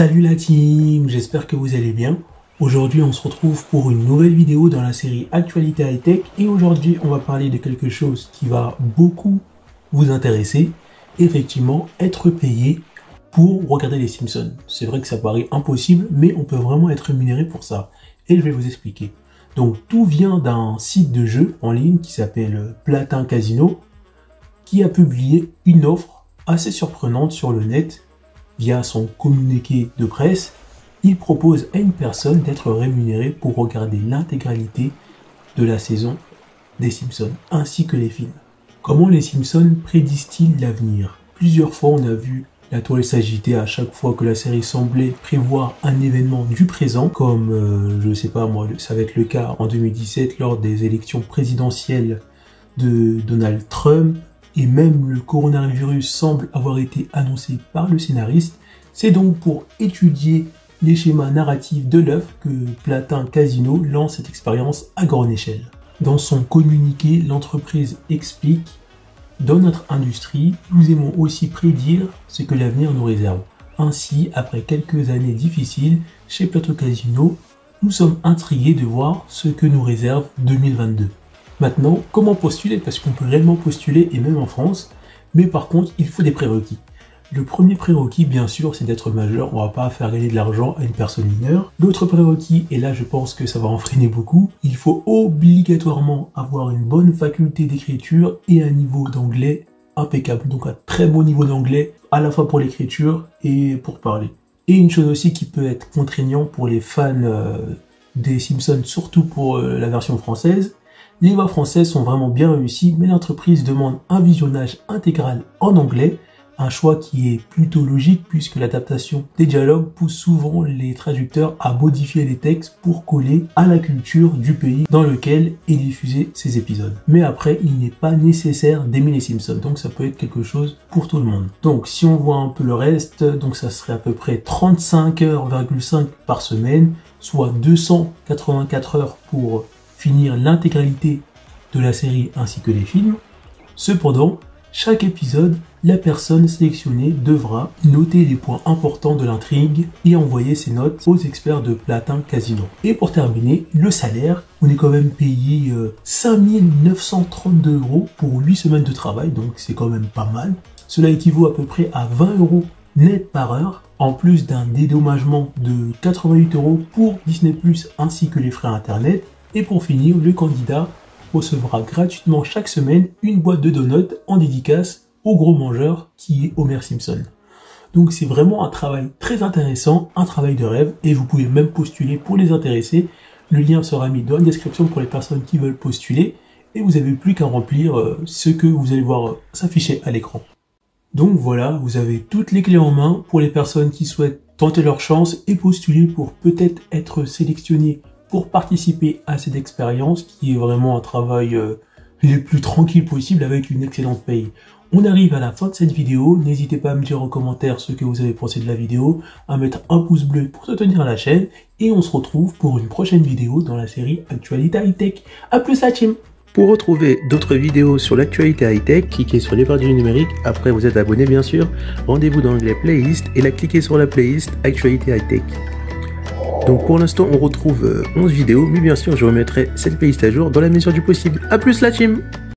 Salut la team, j'espère que vous allez bien. Aujourd'hui on se retrouve pour une nouvelle vidéo dans la série Actualité High Tech et aujourd'hui on va parler de quelque chose qui va beaucoup vous intéresser. Effectivement, être payé pour regarder les Simpsons. C'est vrai que ça paraît impossible, mais on peut vraiment être rémunéré pour ça. Et je vais vous expliquer. Donc tout vient d'un site de jeu en ligne qui s'appelle Platin Casino, qui a publié une offre assez surprenante sur le net. Via son communiqué de presse, il propose à une personne d'être rémunérée pour regarder l'intégralité de la saison des Simpsons, ainsi que les films. Comment les Simpsons prédisent-ils l'avenir? Plusieurs fois on a vu la toile s'agiter à chaque fois que la série semblait prévoir un événement du présent, comme, je sais pas moi, ça va être le cas en 2017 lors des élections présidentielles de Donald Trump, et même le coronavirus semble avoir été annoncé par le scénariste. C'est donc pour étudier les schémas narratifs de l'œuvre que Platin Casino lance cette expérience à grande échelle. Dans son communiqué, l'entreprise explique: dans notre industrie, nous aimons aussi prédire ce que l'avenir nous réserve. Ainsi, après quelques années difficiles, chez Platin Casino, nous sommes intrigués de voir ce que nous réserve 2022. Maintenant, comment postuler? Parce qu'on peut réellement postuler, et même en France, mais par contre, il faut des prérequis. Le premier prérequis, bien sûr, c'est d'être majeur. On va pas faire gagner de l'argent à une personne mineure. L'autre prérequis, et là je pense que ça va en freiner beaucoup, il faut obligatoirement avoir une bonne faculté d'écriture et un niveau d'anglais impeccable. Donc un très bon niveau d'anglais, à la fois pour l'écriture et pour parler. Et une chose aussi qui peut être contraignant pour les fans des Simpsons, surtout pour la version française, les voix françaises sont vraiment bien réussies, mais l'entreprise demande un visionnage intégral en anglais, un choix qui est plutôt logique puisque l'adaptation des dialogues pousse souvent les traducteurs à modifier les textes pour coller à la culture du pays dans lequel est diffusé ces épisodes. Mais après, il n'est pas nécessaire d'aimer les Simpsons, donc ça peut être quelque chose pour tout le monde. Donc si on voit un peu le reste, donc ça serait à peu près 35,5 heures par semaine, soit 284 heures pour finir l'intégralité de la série ainsi que les films. Cependant, chaque épisode, la personne sélectionnée devra noter les points importants de l'intrigue et envoyer ses notes aux experts de Platin Casino. Et pour terminer, le salaire, on est quand même payé 5 932 € pour 8 semaines de travail, donc c'est quand même pas mal. Cela équivaut à peu près à 20 € net par heure, en plus d'un dédommagement de 88 € pour Disney+, ainsi que les frais internet. Et pour finir, le candidat recevra gratuitement chaque semaine une boîte de donuts en dédicace au gros mangeur qui est Homer Simpson. Donc c'est vraiment un travail très intéressant, un travail de rêve, et vous pouvez même postuler pour les intéresser. Le lien sera mis dans la description pour les personnes qui veulent postuler, et vous n'avez plus qu'à remplir ce que vous allez voir s'afficher à l'écran. Donc voilà, vous avez toutes les clés en main pour les personnes qui souhaitent tenter leur chance et postuler pour peut-être être sélectionnés pour participer à cette expérience qui est vraiment un travail le plus tranquille possible avec une excellente paye. On arrive à la fin de cette vidéo, n'hésitez pas à me dire en commentaire ce que vous avez pensé de la vidéo, à mettre un pouce bleu pour soutenir la chaîne, et on se retrouve pour une prochaine vidéo dans la série Actualité High Tech. A plus la team! Pour retrouver d'autres vidéos sur l'actualité high-tech, cliquez sur les barres du numérique, après vous êtes abonné bien sûr, rendez-vous dans l'onglet playlist et là cliquez sur la playlist Actualité High-Tech. Donc pour l'instant on retrouve 11 vidéos, mais bien sûr je remettrai cette playlist à jour dans la mesure du possible. A plus la team!